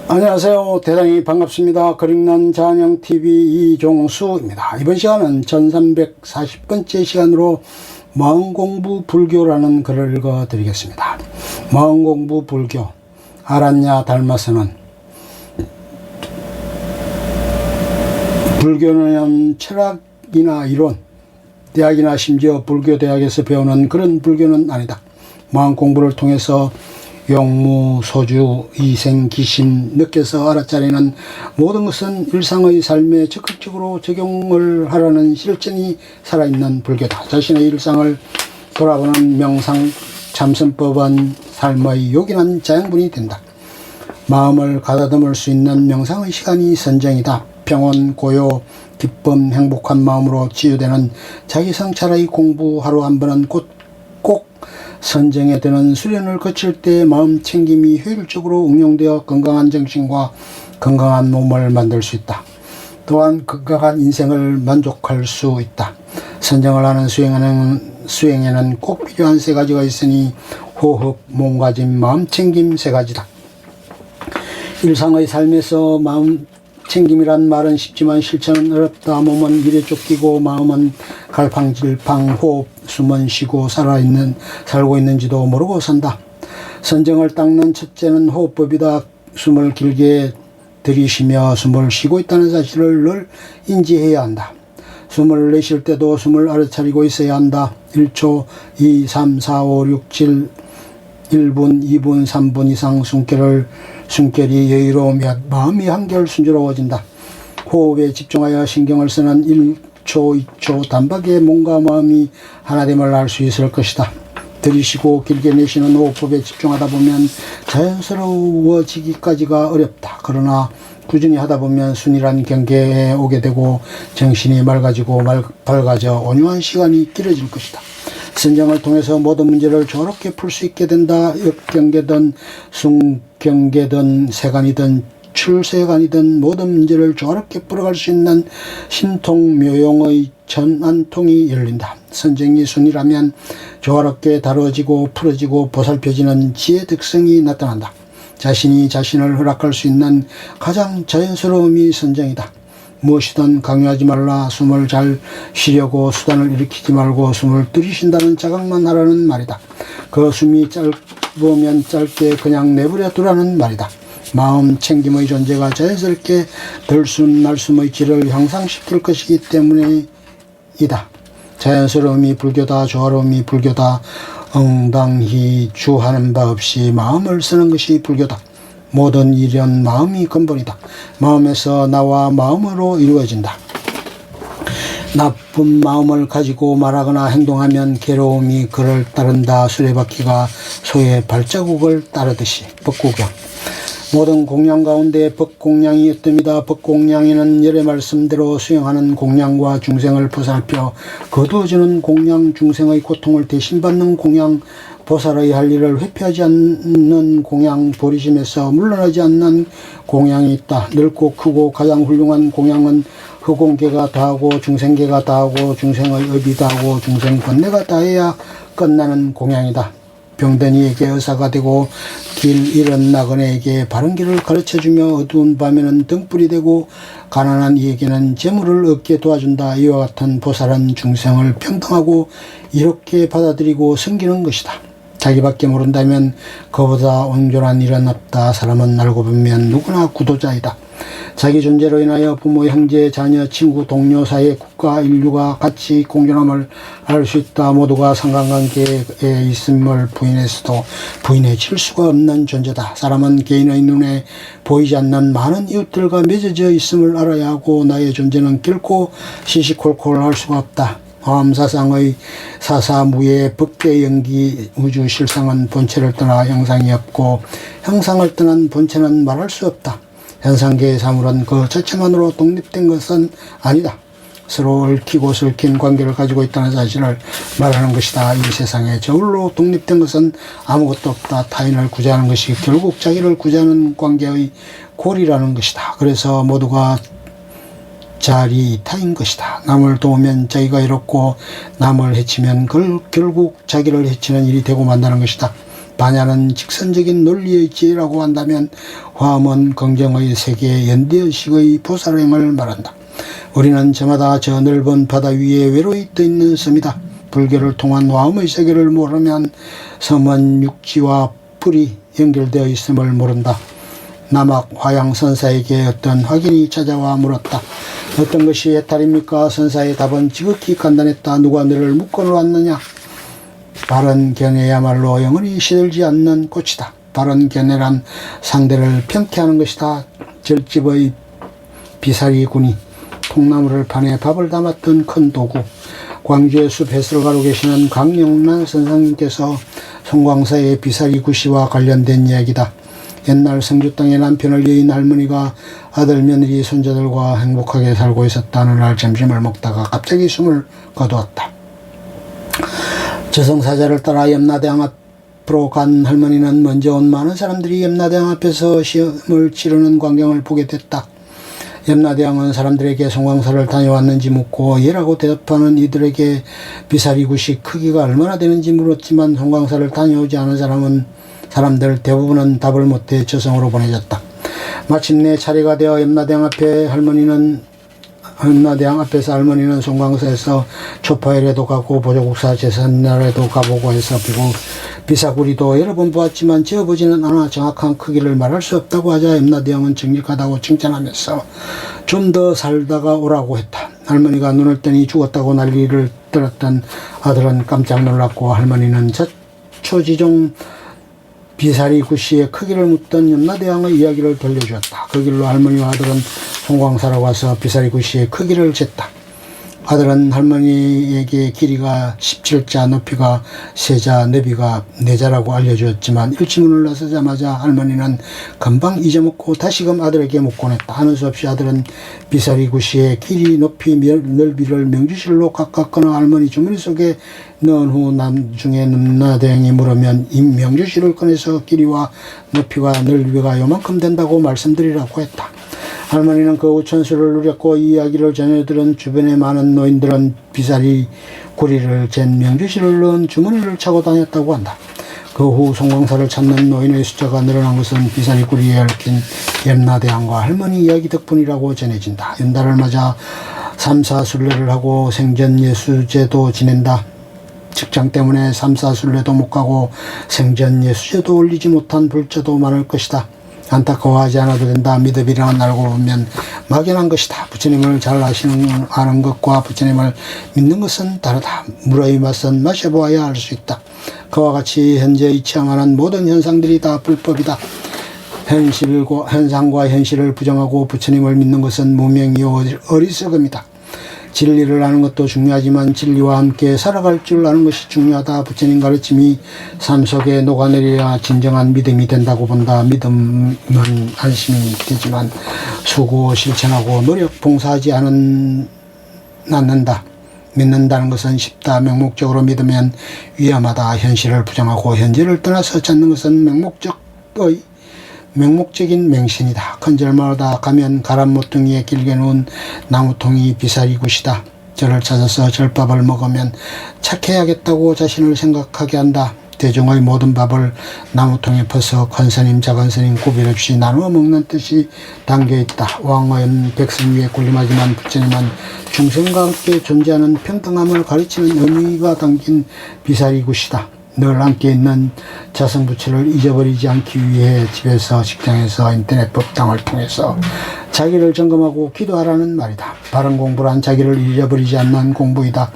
안녕하세요. 대단히 반갑습니다. 그릭난 잔영TV 이종수입니다. 이번 시간은 1340번째 시간으로 마음공부 불교라는 글을 읽어드리겠습니다. 마음공부 불교, 알았냐 닮아서는. 불교는 철학이나 이론, 대학이나 심지어 불교 대학에서 배우는 그런 불교는 아니다. 마음공부를 통해서 용무, 소주, 이생, 기심 느껴서 알아차리는 모든 것은 일상의 삶에 적극적으로 적용을 하라는 실천이 살아있는 불교다. 자신의 일상을 돌아보는 명상, 참선법은 삶의 요긴한 자양분이 된다. 마음을 가다듬을 수 있는 명상의 시간이 선정이다. 평온, 고요, 기쁨, 행복한 마음으로 치유되는 자기성찰의 공부 하루 한 번은 꼭 선정에 드는 수련을 거칠 때 마음 챙김이 효율적으로 응용되어 건강한 정신과 건강한 몸을 만들 수 있다. 또한 건강한 인생을 만족할 수 있다. 선정을 하는 수행에는 꼭 필요한 세 가지가 있으니 호흡, 몸가짐, 마음 챙김 세 가지다. 일상의 삶에서 마음 챙김이란 말은 쉽지만 실천은 어렵다. 몸은 일에 쫓기고 마음은 갈팡질팡, 호흡, 숨은 쉬고 살고 있는지도 모르고 산다. 선정을 닦는 첫째는 호흡법이다. 숨을 길게 들이쉬며 숨을 쉬고 있다는 사실을 늘 인지해야 한다. 숨을 내쉴 때도 숨을 알아차리고 있어야 한다. 1초, 2, 3, 4, 5, 6, 7, 1분, 2분, 3분 이상 숨결이 여유로우면 마음이 한결 순조로워진다. 호흡에 집중하여 신경을 쓰는 1초, 2초 단박에 몸과 마음이 하나됨을 알 수 있을 것이다. 들이쉬고 길게 내쉬는 호흡법에 집중하다 보면 자연스러워지기까지가 어렵다. 그러나 꾸준히 하다 보면 순이란 경계에 오게 되고 정신이 맑아지고 밝아져 온유한 시간이 길어질 것이다. 선정을 통해서 모든 문제를 조화롭게 풀 수 있게 된다. 역경계든 순경계든 세간이든 출세간이든 모든 문제를 조화롭게 풀어갈 수 있는 신통묘용의 전안통이 열린다. 선정이 순이라면 조화롭게 다루어지고 풀어지고 보살펴지는 지혜 득성이 나타난다. 자신이 자신을 허락할 수 있는 가장 자연스러움이 선정이다. 무엇이든 강요하지 말라. 숨을 잘 쉬려고 수단을 일으키지 말고 숨을 들이쉰다는 자각만 하라는 말이다. 그 숨이 짧으면 짧게 그냥 내버려 두라는 말이다. 마음 챙김의 존재가 자연스럽게 들숨 날숨의 질을 향상시킬 것이기 때문이다. 자연스러움이 불교다. 조화로움이 불교다. 응당히 주하는 바 없이 마음을 쓰는 것이 불교다. 모든 일은 마음이 근본이다. 마음에서 나와 마음으로 이루어진다. 나쁜 마음을 가지고 말하거나 행동하면 괴로움이 그를 따른다. 수레바퀴가 소의 발자국을 따르듯이. 법구경. 모든 공양 가운데 법공양이 있답니다. 법공양에는 열의 말씀대로 수행하는 공양과 중생을 보살펴 거두어주는 공양, 중생의 고통을 대신받는 공양, 보살의 할 일을 회피하지 않는 공양, 보리심에서 물러나지 않는 공양이 있다. 넓고 크고 가장 훌륭한 공양은 허공계가 다하고 중생계가 다하고 중생의 업이 다하고 중생 번뇌가 다해야 끝나는 공양이다. 병든 이에게 의사가 되고 길 잃은 나그네에게 바른 길을 가르쳐주며 어두운 밤에는 등불이 되고 가난한 이에게는 재물을 얻게 도와준다. 이와 같은 보살은 중생을 평등하고 이롭게 받아들이고 섬기는 것이다. 자기밖에 모른다면 그보다 온전한 일은 없다. 사람은 알고 보면 누구나 구도자이다. 자기 존재로 인하여 부모, 형제, 자녀, 친구, 동료, 사회, 국가, 인류가 같이 공존함을 알 수 있다. 모두가 상관관계에 있음을 부인해서도 부인해질 수가 없는 존재다. 사람은 개인의 눈에 보이지 않는 많은 이웃들과 맺어져 있음을 알아야 하고 나의 존재는 결코 시시콜콜할 수가 없다. 화엄사상의 사사무예 법계 연기 우주 실상은 본체를 떠나 형상이 없고 형상을 떠난 본체는 말할 수 없다. 현상계의 사물은 그 자체만으로 독립된 것은 아니다. 서로 얽히고 설킨 관계를 가지고 있다는 사실을 말하는 것이다. 이 세상에 저울로 독립된 것은 아무것도 없다. 타인을 구제하는 것이 결국 자기를 구제하는 관계의 골이라는 것이다. 그래서 모두가 자리타인 것이다. 남을 도우면 자기가 이롭고 남을 해치면 결국 자기를 해치는 일이 되고 만다는 것이다. 반야는 직선적인 논리의 지혜라고 한다면 화엄은 긍정의 세계 연대의식의 보살행을 말한다. 우리는 저마다 저 넓은 바다 위에 외로이 떠 있는 섬이다. 불교를 통한 화엄의 세계를 모르면 섬은 육지와 불이 연결되어 있음을 모른다. 남학 화양 선사에게 어떤 확인이 찾아와 물었다. 어떤 것이 해탈입니까? 선사의 답은 지극히 간단했다. 누가 너를 묶어놓았느냐? 바른 견해야말로 영원히 시들지 않는 꽃이다. 바른 견해란 상대를 평쾌하는 것이다. 절집의 비사리군이 통나무를 파내 밥을 담았던 큰 도구. 광주의 숲 해설가로 계시는 강영란 선생님께서 송광사의 비사리구시와 관련된 이야기다. 옛날 성주 땅에 남편을 여인 할머니가 아들 며느리 손자들과 행복하게 살고 있었다는 날 점심을 먹다가 갑자기 숨을 거두었다. 저승사자를 따라 염라대왕 앞으로 간 할머니는 먼저 온 많은 사람들이 염라대왕 앞에서 시험을 치르는 광경을 보게 됐다. 염라대왕은 사람들에게 송광사를 다녀왔는지 묻고 예라고 대답하는 이들에게 비사리굿이 크기가 얼마나 되는지 물었지만 송광사를 다녀오지 않은 사람들 대부분은 답을 못해 저승으로 보내졌다. 마침내 차례가 되어 염라대왕 앞에서 할머니는 송광사에서 초파일에도 가고 보조국사 제삿날에도 가보고 해서 비사구리도 여러 번 보았지만 지어보지는 않아 정확한 크기를 말할 수 없다고 하자 염라대왕은 정직하다고 칭찬하면서 좀 더 살다가 오라고 했다. 할머니가 눈을 뜨니 죽었다고 난리를 떨었던 아들은 깜짝 놀랐고 할머니는 자초지종 비사리구시의 크기를 묻던 염라대왕의 이야기를 들려주었다. 그 길로 할머니와 아들은 송광사로 와서 비사리구시의 크기를 쟀다. 아들은 할머니에게 길이가 17자, 높이가 3자, 너비가 4자라고 알려주었지만 일침문을 나서자마자 할머니는 금방 잊어먹고 다시금 아들에게 묻곤 했다. 하는 수 없이 아들은 비사리구시의 길이, 높이, 넓이를 명주실로 각각 끊어 할머니 주머니 속에 넣은 후 나중에 염라대왕이 물으면 이 명주실을 꺼내서 길이와 높이와 넓이가 요만큼 된다고 말씀드리라고 했다. 할머니는 그 우천수를 누렸고 이 이야기를 전해 들은 주변의 많은 노인들은 비사리 구리를 잰 명주실을 넣은 주머니를 차고 다녔다고 한다. 그 후 송광사를 찾는 노인의 숫자가 늘어난 것은 비사리 구리에 얽힌 염라대왕과 할머니 이야기 덕분이라고 전해진다. 연달을 맞아 삼사순례를 하고 생전예수제도 지낸다. 직장 때문에 삼사순례도 못 가고 생전예수제도 올리지 못한 불자도 많을 것이다. 안타까워하지 않아도 된다. 믿음이라는 알고 보면 막연한 것이다. 부처님을 잘 아는 것과 부처님을 믿는 것은 다르다. 물의 맛은 마셔보아야 알 수 있다. 그와 같이 현재 체험하는 모든 현상들이 다 불법이다. 현상과 현실을 부정하고 부처님을 믿는 것은 무명이요 어리석음이다. 진리를 아는 것도 중요하지만 진리와 함께 살아갈 줄 아는 것이 중요하다. 부처님 가르침이 삶 속에 녹아내려야 진정한 믿음이 된다고 본다. 믿음은 안심이 되지만 수고 실천하고 노력 봉사하지 않는다. 믿는다는 것은 쉽다. 맹목적으로 믿으면 위험하다. 현실을 부정하고 현재를 떠나서 찾는 것은 맹목적인 맹신이다. 큰절마다 가면 가람 모퉁이에 길게 놓은 나무통이 비사리굿이다. 저를 찾아서 절밥을 먹으면 착해야겠다고 자신을 생각하게 한다. 대중의 모든 밥을 나무통에 퍼서 큰 스님 작은 스님 구별 없이 나누어 먹는 뜻이 담겨있다. 왕은 백성 위에 군림하지만 부처님은 중생과 함께 존재하는 평등함을 가르치는 의미가 담긴 비사리굿이다. 늘 함께 있는 자성부처를 잊어버리지 않기 위해 집에서 직장에서 인터넷 법당을 통해서 자기를 점검하고 기도하라는 말이다. 바른 공부란 자기를 잊어버리지 않는 공부이다.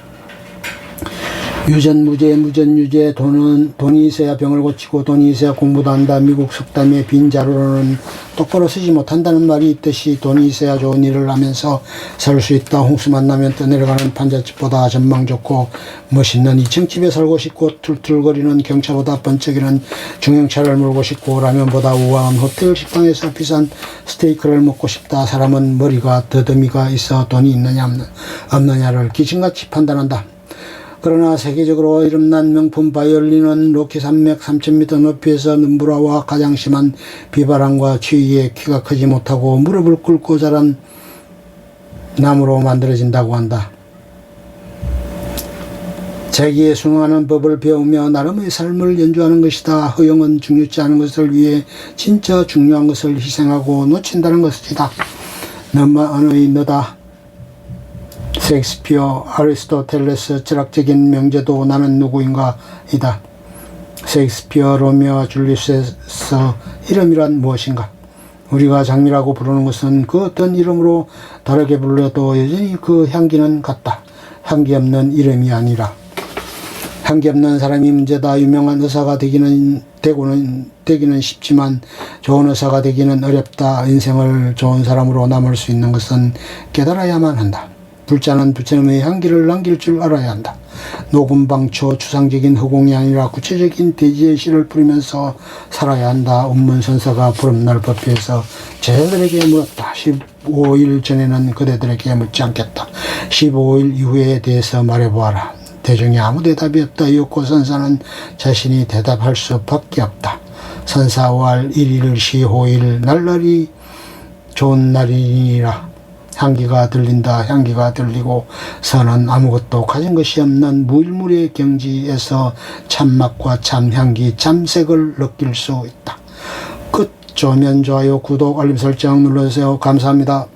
유전무죄, 무전유죄, 돈이 있어야 병을 고치고 돈이 있어야 공부도 한다. 미국 속담에 빈 자루로는 똑바로 쓰지 못한다는 말이 있듯이 돈이 있어야 좋은 일을 하면서 살 수 있다. 홍수 만나면 떠내려가는 판잣집보다 전망 좋고 멋있는 2층 집에 살고 싶고 툴툴거리는 경차보다 번쩍이는 중형차를 몰고 싶고 라면보다 우아한 호텔 식당에서 비싼 스테이크를 먹고 싶다. 사람은 머리가 더듬이가 있어 돈이 있느냐 없느냐를 기침같이 판단한다. 그러나 세계적으로 이름난 명품 바이올린은 로키 산맥 3000m 높이에서 눈보라와 가장 심한 비바람과 추위에 키가 크지 못하고 무릎을 꿇고 자란 나무로 만들어진다고 한다. 자기에 순응하는 법을 배우며 나름의 삶을 연주하는 것이다. 허영은 중요치 않은 것을 위해 진짜 중요한 것을 희생하고 놓친다는 것이다. 너만의 너다. 셰익스피어, 아리스토텔레스 철학적인 명제도 나는 누구인가 이다. 셰익스피어 로미오와 줄리엣에서 이름이란 무엇인가? 우리가 장미라고 부르는 것은 그 어떤 이름으로 다르게 불러도 여전히 그 향기는 같다. 향기 없는 이름이 아니라. 향기 없는 사람이 문제다. 유명한 의사가 되기는 쉽지만 좋은 의사가 되기는 어렵다. 인생을 좋은 사람으로 남을 수 있는 것은 깨달아야만 한다. 불자는 부처님의 향기를 남길 줄 알아야 한다. 노금방초 추상적인 허공이 아니라 구체적인 대지의 시를 뿌리면서 살아야 한다. 운문선사가 보름날 법회에서 제자들에게 물었다. 15일 전에는 그대들에게 묻지 않겠다. 15일 이후에 대해서 말해보아라. 대중에 아무 대답이 없다. 이윽고 선사는 자신이 대답할 수밖에 없다. 선사 5월 1일 시호일 날날이 좋은 날이니라. 향기가 들린다. 향기가 들리고 선은 아무것도 가진 것이 없는 무일물의 경지에서 참맛과 참향기, 참색을 느낄 수 있다. 끝. 좋으면 좋아요, 구독, 알림 설정 눌러주세요. 감사합니다.